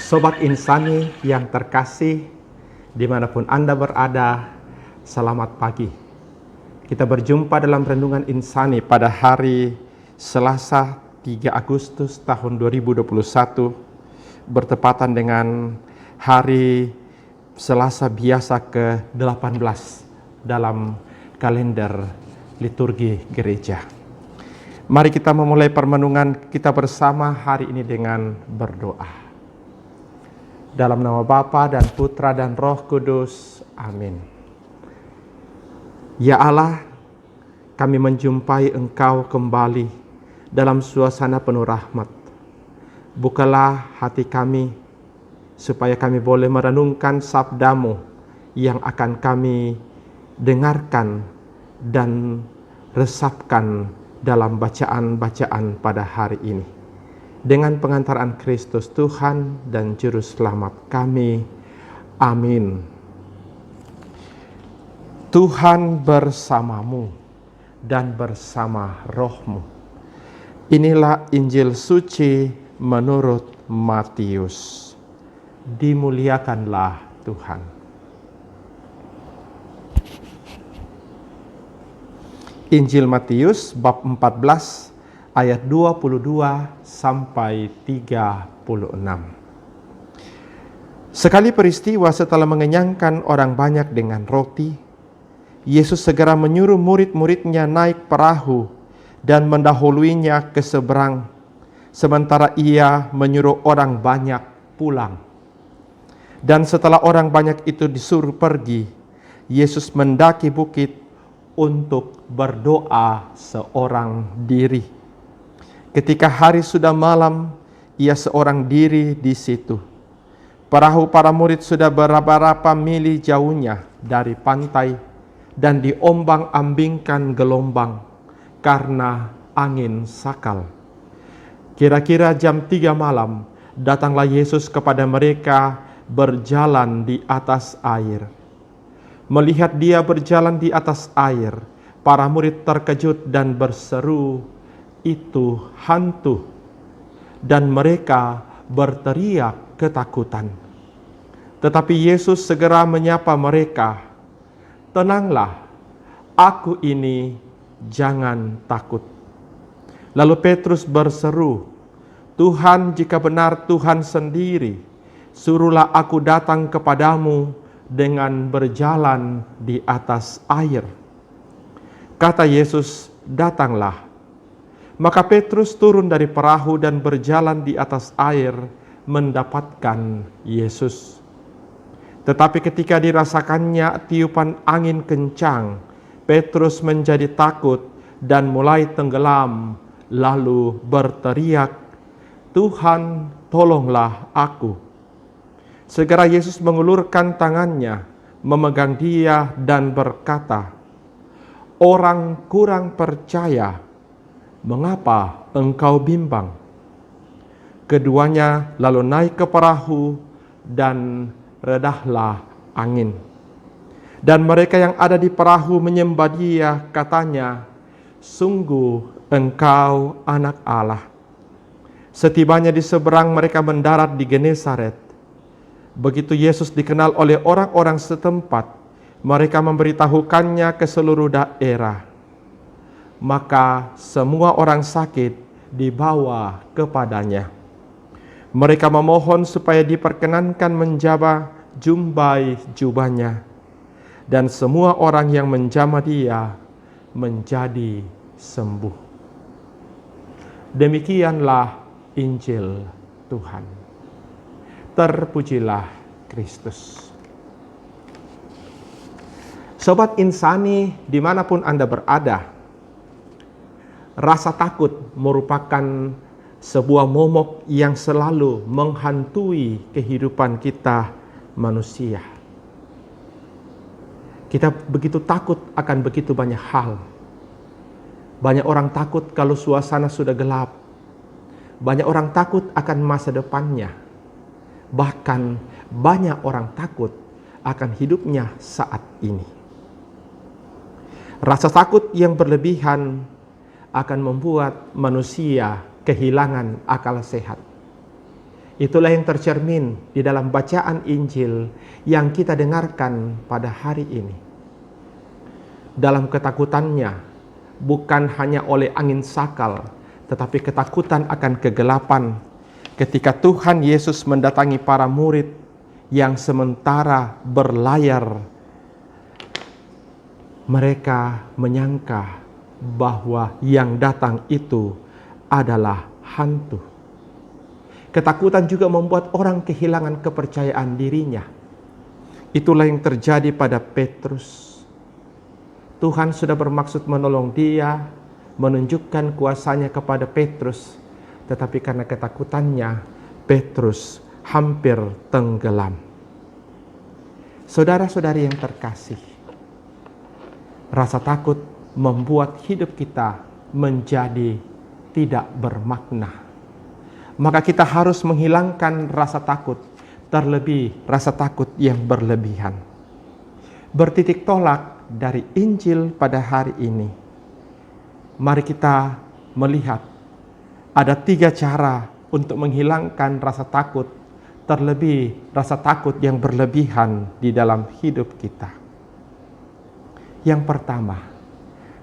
Sobat Insani yang terkasih, dimanapun Anda berada, selamat pagi. Kita berjumpa dalam Renungan Insani pada hari Selasa 3 Agustus tahun 2021, bertepatan dengan hari Selasa biasa ke-18 dalam kalender liturgi gereja. Mari kita memulai permenungan kita bersama hari ini dengan berdoa. Dalam nama Bapa dan Putra dan Roh Kudus. Amin. Ya Allah, kami menjumpai Engkau kembali dalam suasana penuh rahmat. Bukalah hati kami supaya kami boleh merenungkan sabda-Mu yang akan kami dengarkan dan resapkan dalam bacaan-bacaan pada hari ini. Dengan pengantaran Kristus Tuhan dan Juru Selamat kami. Amin. Tuhan bersamamu dan bersama rohmu. Inilah Injil suci menurut Matius. Dimuliakanlah Tuhan. Injil Matius bab 14 ayat 22 sampai 36. Sekali peristiwa setelah mengenyangkan orang banyak dengan roti, Yesus segera menyuruh murid-muridnya naik perahu dan mendahuluinya ke seberang, sementara ia menyuruh orang banyak pulang. Dan setelah orang banyak itu disuruh pergi, Yesus mendaki bukit untuk berdoa seorang diri. Ketika hari sudah malam, ia seorang diri di situ. Perahu para murid sudah berapa mili jauhnya dari pantai dan diombang-ambingkan gelombang karena angin sakal. Kira-kira jam 3 malam, datanglah Yesus kepada mereka berjalan di atas air. Melihat dia berjalan di atas air, para murid terkejut dan berseru, "Itu hantu," dan mereka berteriak ketakutan. Tetapi Yesus segera menyapa mereka, "Tenanglah, aku ini, jangan takut." Lalu Petrus berseru, "Tuhan, jika benar Tuhan sendiri, suruhlah aku datang kepadamu dengan berjalan di atas air." Kata Yesus, "Datanglah." Maka Petrus turun dari perahu dan berjalan di atas air mendapatkan Yesus. Tetapi ketika dirasakannya tiupan angin kencang, Petrus menjadi takut dan mulai tenggelam, lalu berteriak, "Tuhan, tolonglah aku." Segera Yesus mengulurkan tangannya, memegang dia dan berkata, "Orang kurang percaya, mengapa engkau bimbang?" Keduanya lalu naik ke perahu dan redahlah angin. Dan mereka yang ada di perahu menyembah dia, katanya, "Sungguh engkau anak Allah." Setibanya di seberang, mereka mendarat di Genesaret. Begitu Yesus dikenal oleh orang-orang setempat, mereka memberitahukannya ke seluruh daerah. Maka semua orang sakit dibawa kepadanya. Mereka memohon supaya diperkenankan menjamah jumbai jubahnya. Dan semua orang yang menjamah dia menjadi sembuh. Demikianlah Injil Tuhan. Terpujilah Kristus. Sobat Insani, dimanapun Anda berada, rasa takut merupakan sebuah momok yang selalu menghantui kehidupan kita manusia. Kita begitu takut akan begitu banyak hal. Banyak orang takut kalau suasana sudah gelap. Banyak orang takut akan masa depannya. Bahkan banyak orang takut akan hidupnya saat ini. Rasa takut yang berlebihan akan membuat manusia kehilangan akal sehat. Itulah yang tercermin di dalam bacaan Injil yang kita dengarkan pada hari ini. Dalam ketakutannya, bukan hanya oleh angin sakal, tetapi ketakutan akan kegelapan ketika Tuhan Yesus mendatangi para murid yang sementara berlayar. Mereka menyangka bahwa yang datang itu adalah hantu. Ketakutan juga membuat orang kehilangan kepercayaan dirinya. Itulah yang terjadi pada Petrus. Tuhan sudah bermaksud menolong dia, menunjukkan kuasanya kepada Petrus, tetapi karena ketakutannya, Petrus hampir tenggelam. Saudara-saudari yang terkasih, rasa takut membuat hidup kita menjadi tidak bermakna. Maka kita harus menghilangkan rasa takut, terlebih rasa takut yang berlebihan. Bertitik tolak dari Injil pada hari ini, mari kita melihat ada 3 cara untuk menghilangkan rasa takut, terlebih rasa takut yang berlebihan di dalam hidup kita. Yang pertama,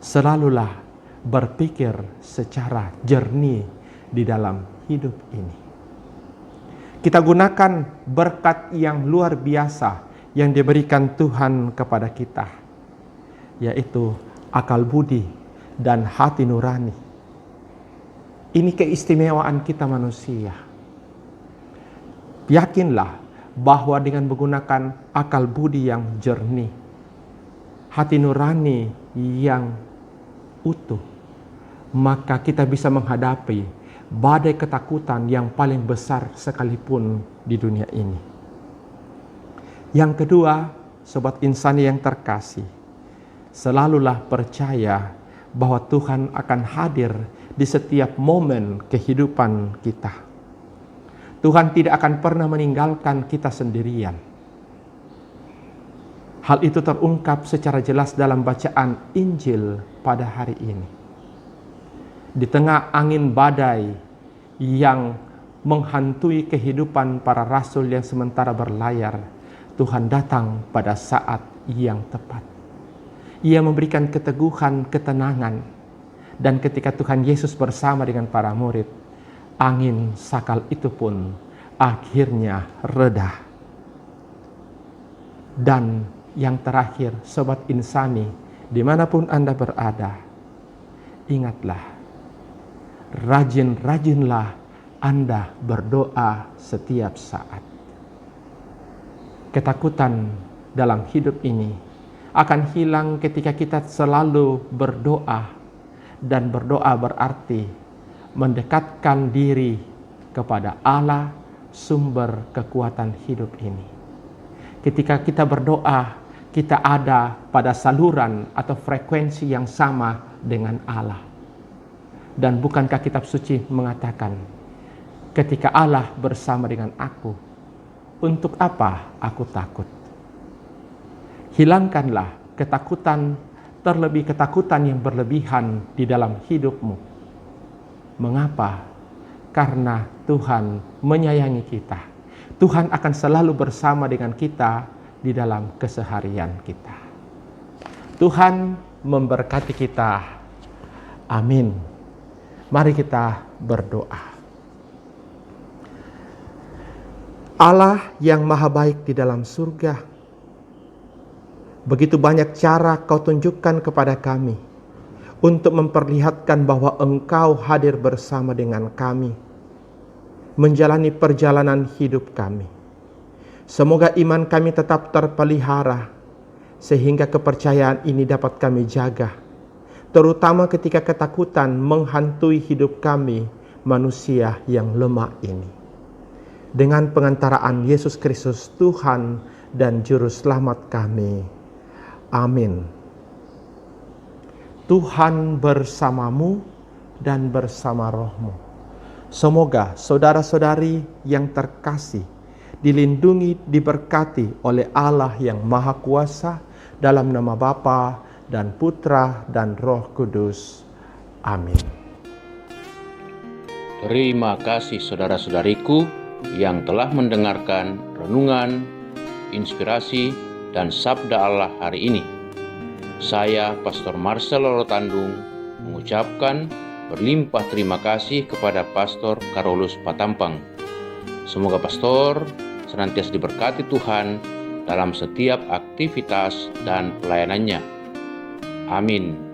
selalulah berpikir secara jernih di dalam hidup ini. Kita gunakan berkat yang luar biasa yang diberikan Tuhan kepada kita, yaitu akal budi dan hati nurani. Ini keistimewaan kita manusia. Yakinlah bahwa dengan menggunakan akal budi yang jernih, hati nurani yang utuh, maka kita bisa menghadapi badai ketakutan yang paling besar sekalipun di dunia ini. Yang kedua, sobat insani yang terkasih, selalulah percaya bahwa Tuhan akan hadir di setiap momen kehidupan kita. Tuhan tidak akan pernah meninggalkan kita sendirian. Hal itu terungkap secara jelas dalam bacaan Injil pada hari ini. Di tengah angin badai yang menghantui kehidupan para rasul yang sementara berlayar, Tuhan datang pada saat yang tepat. Ia memberikan keteguhan, ketenangan. Dan ketika Tuhan Yesus bersama dengan para murid, angin sakal itu pun akhirnya reda. Dan yang terakhir, sobat insani, dimanapun Anda berada, ingatlah, rajin-rajinlah Anda berdoa setiap saat. Ketakutan dalam hidup ini akan hilang ketika kita selalu berdoa, dan berdoa berarti mendekatkan diri kepada Allah, sumber kekuatan hidup ini. Ketika kita berdoa, kita ada pada saluran atau frekuensi yang sama dengan Allah. Dan bukankah kitab suci mengatakan, ketika Allah bersama dengan aku, untuk apa aku takut? Hilangkanlah ketakutan, terlebih ketakutan yang berlebihan di dalam hidupmu. Mengapa? Karena Tuhan menyayangi kita. Tuhan akan selalu bersama dengan kita di dalam keseharian kita. Tuhan memberkati kita. Amin. Mari kita berdoa. Allah yang maha baik di dalam surga, begitu banyak cara Kau tunjukkan kepada kami untuk memperlihatkan bahwa Engkau hadir bersama dengan kami, menjalani perjalanan hidup kami. Semoga iman kami tetap terpelihara, sehingga kepercayaan ini dapat kami jaga, terutama ketika ketakutan menghantui hidup kami, manusia yang lemah ini. Dengan pengantaraan Yesus Kristus Tuhan dan Juru Selamat kami. Amin. Tuhan bersamamu dan bersama rohmu. Semoga saudara-saudari yang terkasih dilindungi, diberkati oleh Allah yang Maha Kuasa, dalam nama Bapa dan Putra dan Roh Kudus. Amin. Terima kasih saudara-saudariku yang telah mendengarkan renungan, inspirasi, dan sabda Allah hari ini. Saya, Pastor Marcel Lorotandung, mengucapkan berlimpah terima kasih kepada Pastor Carolus Patampang. Semoga Pastor senantiasa diberkati Tuhan dalam setiap aktivitas dan pelayanannya. Amin.